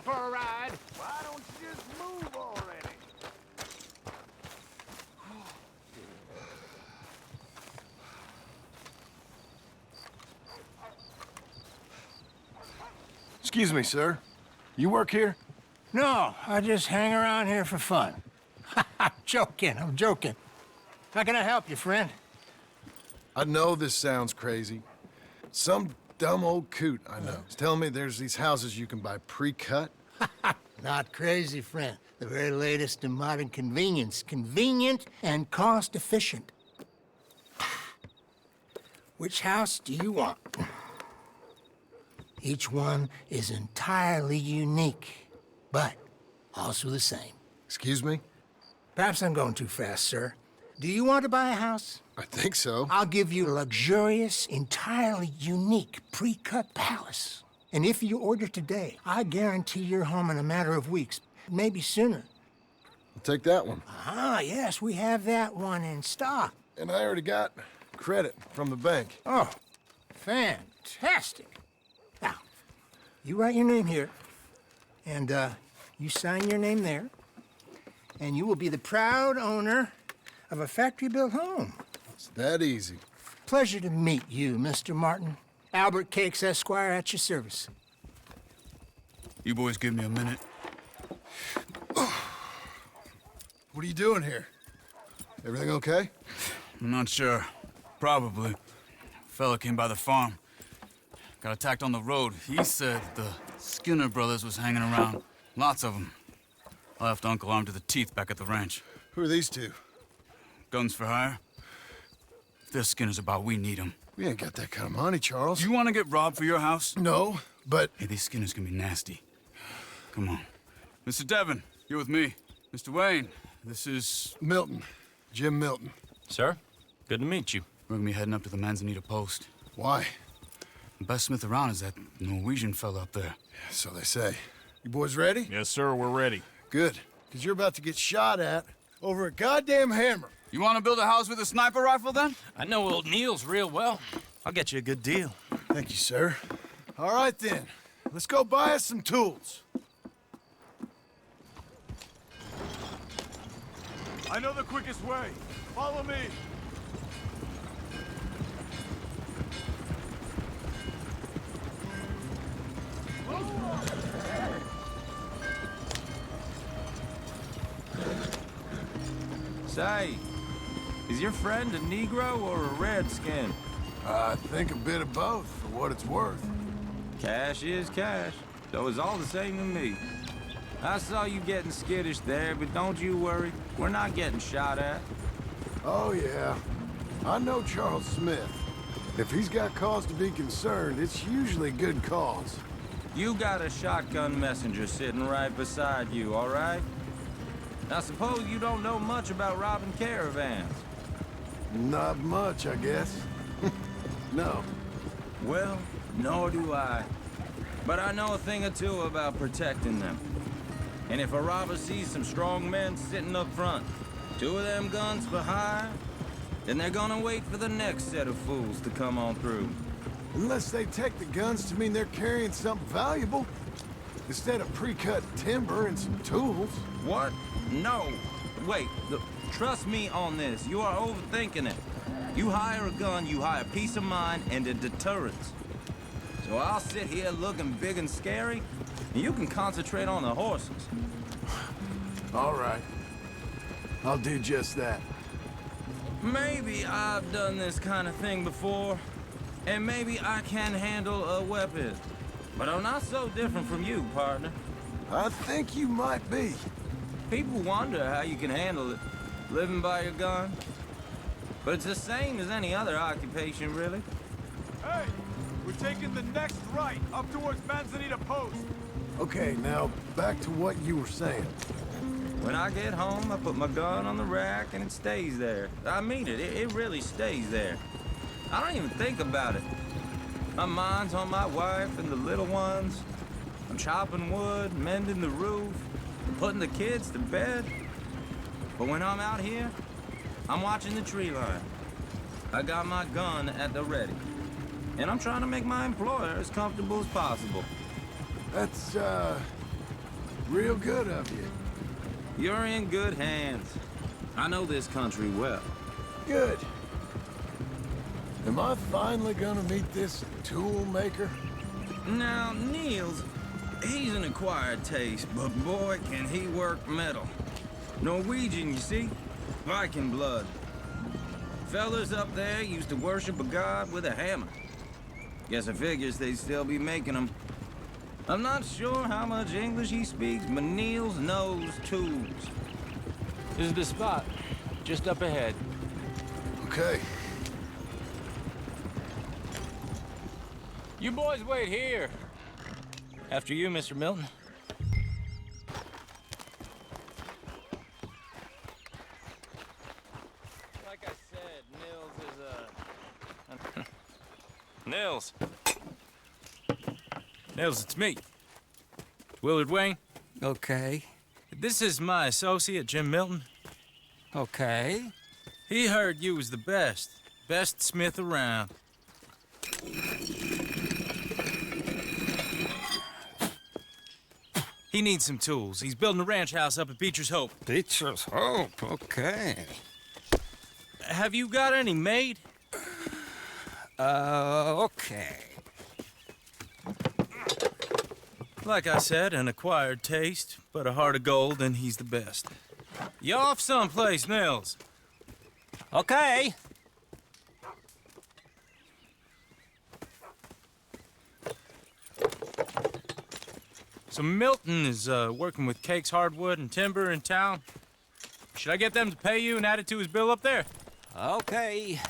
for a ride? Why don't you just move already? Excuse me, sir. You work here? No, I just hang around here for fun. I'm joking. How can I help you, friend? I know this sounds crazy. Some dumb old coot I know is telling me there's these houses you can buy pre-cut. Not crazy, friend. The very latest in modern convenience. Convenient and cost-efficient. Which house do you want? Each one is entirely unique, but also the same. Excuse me? Perhaps I'm going too fast, sir. Do you want to buy a house? I think so. I'll give you a luxurious, entirely unique pre-cut palace. And if you order today, I guarantee you're home in a matter of weeks, maybe sooner. I'll take that one. Ah, yes, we have that one in stock. And I already got credit from the bank. Oh, fantastic. Now, you write your name here, and you sign your name there, and you will be the proud owner of a factory-built home. It's that easy. Pleasure to meet you, Mr. Martin. Albert Cakes, Esquire, at your service. You boys give me a minute. What are you doing here? Everything okay? I'm not sure. Probably. Fella came by the farm. Got attacked on the road. He said the Skinner brothers was hanging around. Lots of them. I left Uncle armed to the teeth back at the ranch. Who are these two? Guns for hire? If they're Skinner's about, we need them. We ain't got that kind of money, Charles. You want to get robbed for your house? No, but... Hey, these Skinners can be nasty. Come on. Mr. Devon, you're with me. Mr. Wayne, this is... Milton. Jim Milton. Sir, good to meet you. We're gonna be heading up to the Manzanita post. Why? The best smith around is that Norwegian fella up there. So they say. You boys ready? Yes, sir, we're ready. Good. Because you're about to get shot at over a goddamn hammer. You want to build a house with a sniper rifle, then? I know old Neil's real well. I'll get you a good deal. Thank you, sir. All right, then. Let's go buy us some tools. I know the quickest way. Follow me. Say, is your friend a Negro or a Redskin? I think a bit of both, for what it's worth. Cash is cash, so it's all the same to me. I saw you getting skittish there, but don't you worry. We're not getting shot at. Oh, yeah. I know Charles Smith. If he's got cause to be concerned, it's usually good cause. You got a shotgun messenger sitting right beside you, all right? Now suppose you don't know much about robbing caravans. Not much, I guess. No. Well, nor do I. But I know a thing or two about protecting them. And if a robber sees some strong men sitting up front, 2 of them guns for hire, then they're gonna wait for the next set of fools to come on through. Unless they take the guns to mean they're carrying something valuable. Instead of pre-cut timber and some tools. What? No. Wait, trust me on this. You are overthinking it. You hire a gun, you hire peace of mind and a deterrence. So I'll sit here looking big and scary, and you can concentrate on the horses. All right. I'll do just that. Maybe I've done this kind of thing before, and maybe I can handle a weapon. But I'm not so different from you, partner. I think you might be. People wonder how you can handle it, living by your gun. But it's the same as any other occupation, really. Hey, we're taking the next right up towards Manzanita Post. Okay, now back to what you were saying. When I get home, I put my gun on the rack and it stays there. I mean it, it really stays there. I don't even think about it. My mind's on my wife and the little ones. I'm chopping wood, mending the roof, putting the kids to bed. But when I'm out here, I'm watching the tree line. I got my gun at the ready. And I'm trying to make my employer as comfortable as possible. That's Real good of you. You're in good hands. I know this country well. Good. Am I finally gonna meet this tool maker? Now, Niels, he's an acquired taste, but boy, can he work metal. Norwegian, you see? Viking blood. Fellas up there used to worship a god with a hammer. Guess I figures they'd still be making them. I'm not sure how much English he speaks, but Niels knows tools. This is the spot, just up ahead. Okay. You boys wait here. After you, Mr. Milton. Like I said, Nils is Nils. Nils, it's me. Willard Wayne. Okay. This is my associate, Jim Milton. Okay. He heard you was the best smith around. He needs some tools. He's building a ranch house up at Beecher's Hope. Beecher's Hope, okay. Have you got any made? Okay. Like I said, an acquired taste, but a heart of gold, and he's the best. You off someplace, Nils? Okay. So Milton is working with Cakes Hardwood and Timber in town. Should I get them to pay you and add it to his bill up there? Okay.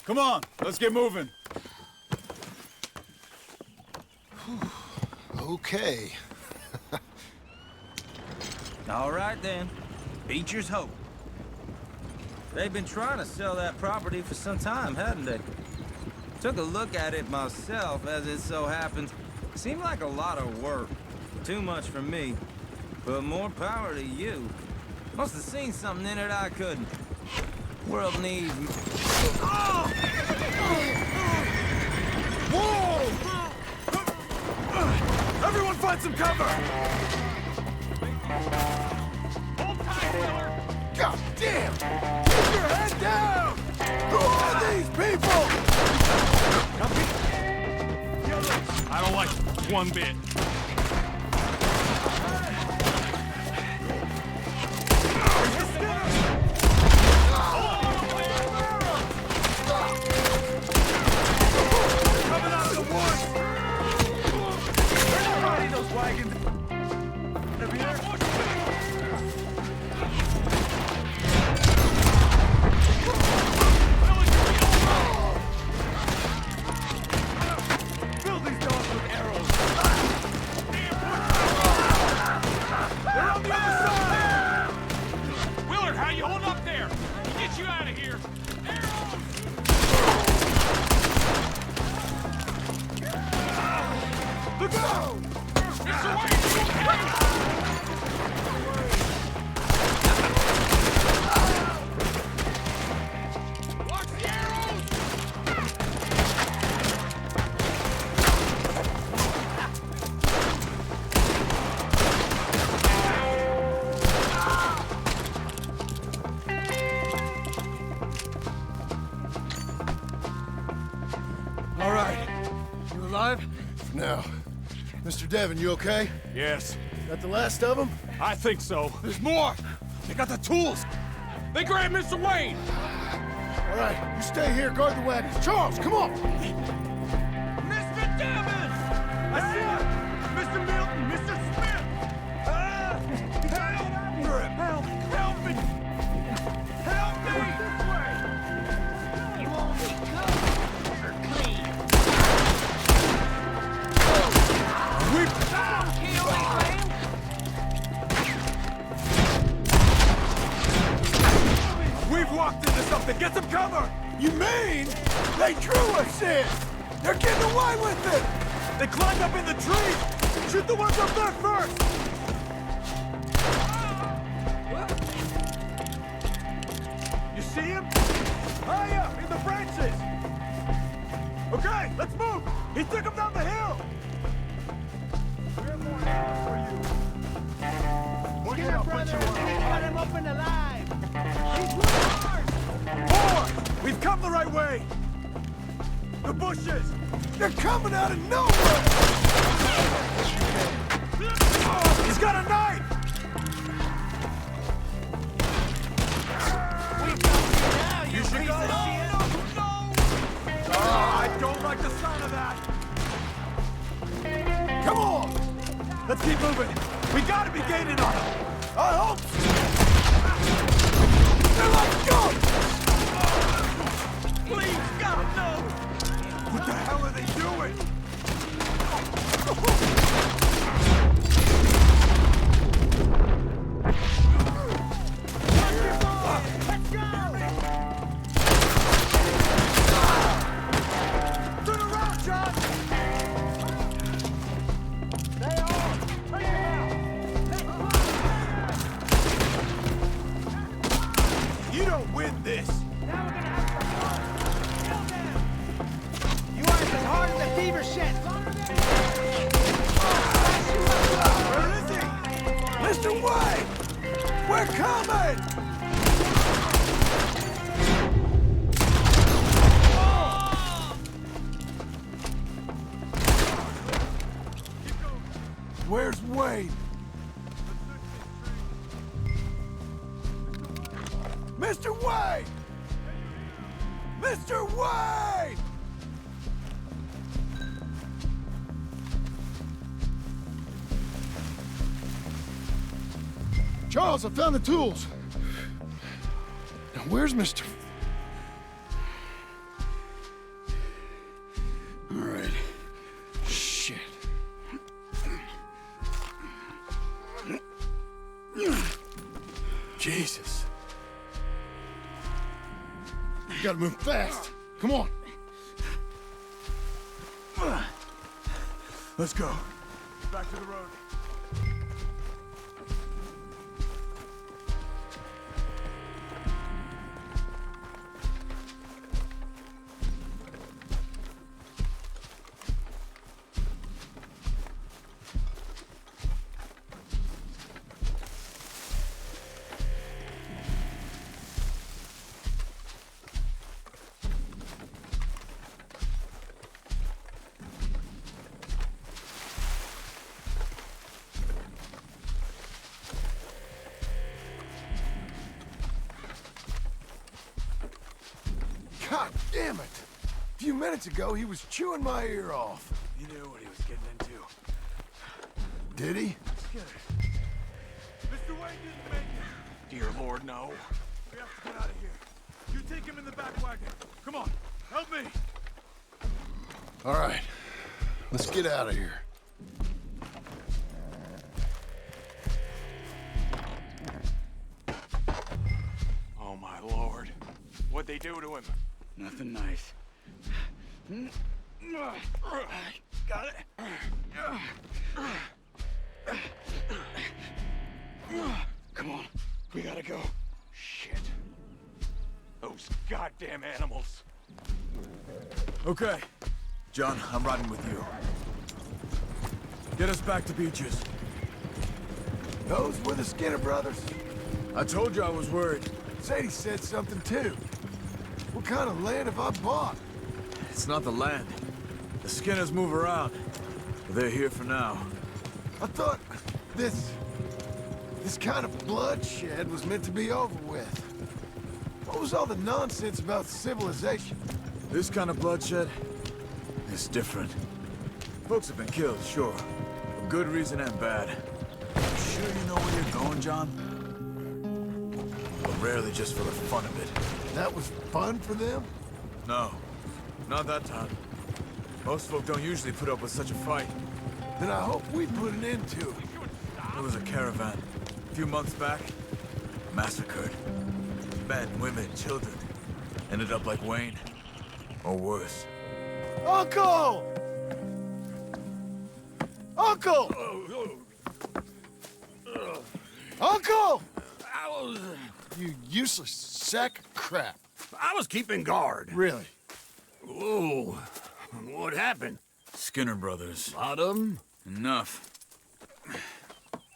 Come on, let's get moving. Okay. All right, then. Beecher's Hope. They've been trying to sell that property for some time, hadn't they? Took a look at it myself, as it so happens. Seemed like a lot of work. Too much for me. But more power to you. Must have seen something in it I couldn't. World needs... Whoa! Everyone find some cover! Hold tight, Willard! God damn! Keep your head down! Who are these people? I don't like it one bit. Coming out of the woods! Where's everybody, those wagons? Over here? Fill these dogs with arrows! They're on the other side! Willard, how you hold up there? We'll get you out of here! Arrows! Look out! Mr. Wayne, you okay? Watch the arrows! All right. You alive? Now, Mr. Devon, you okay? Yes, Got the last of them? I think so. There's more! They got the tools! They grabbed Mr. Wayne! All right, you stay here, guard the wagons. Charles, come on! Mr. Devon! I see him! Mr. Milton! Mr. Smith! Help! Help me! Help me! This way! You won't be good or clean. We've walked into something! Get some cover! You mean they drew us in? They're getting away with it! They climbed up in the trees! Shoot the ones up there first! You see him? High up, in the branches! Okay, let's move! He took him down the hill! We have more arrows for you. man alive! He's one of ours! Boy! We've come the right way! The bushes! They're coming out of nowhere! He's got a knife! You should go! I don't like the sound of that! Come on! Let's keep moving! We gotta be gaining on them! I hope so. They're like guns! Please, God, no! What the hell are they doing? Let's go! Turn around, John! They are! Take them out! You don't win this! Now we're gonna have some fun! Kill them! You aren't as hard as the beaver shit! Where is he? Mr. White! We're coming! Where's Wade? Mr. Wade! Mr. Wade! Charles, I found the tools. Now, where's Mr. All right. Shit. Jesus. You gotta move fast. Come on. Let's go. Back to the road. God damn it! A few minutes ago, he was chewing my ear off. He knew what he was getting into. Did he? Mr. Wayne didn't make it. Dear Lord, no. We have to get out of here. You take him in the back wagon. Come on, help me. All right. Let's get out of here. Oh, my Lord. What'd they do to him? Nothing nice. Got it. Come on, we gotta go. Shit. Those goddamn animals. Okay. John, I'm riding with you. Get us back to Beaches. Those were the Skinner brothers. I told you I was worried. Sadie said something too. What kind of land have I bought? It's not the land. The Skinners move around. But they're here for now. I thought this kind of bloodshed was meant to be over with. What was all the nonsense about civilization? This kind of bloodshed is different. Folks have been killed, sure. For good reason and bad. You sure you know where you're going, John? But rarely just for the fun of it. That was fun for them? No, not that time. Most folk don't usually put up with such a fight. Then I hope we put an end to it. There was a caravan, a few months back, massacred. Men, women, children. Ended up like Wayne. Or worse. Uncle! Uncle! Uncle! You useless sack of crap. I was keeping guard. Really? Whoa. What happened? Skinner brothers. Lot of 'em? Enough.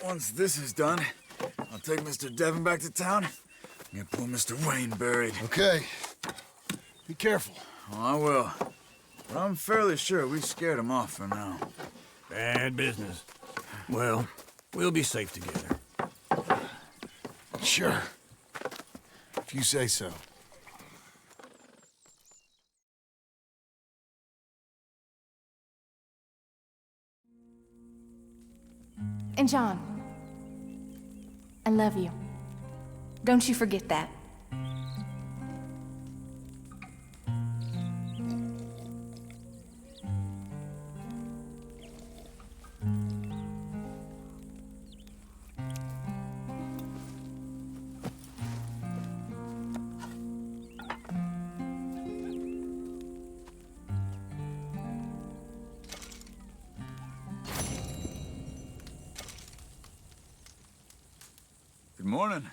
Once this is done, I'll take Mr. Devon back to town and get poor Mr. Wayne buried. Okay. Be careful. Oh, I will. But I'm fairly sure we scared him off for now. Bad business. Well, we'll be safe together. Sure. If you say so. And John, I love you. Don't you forget that. Good morning.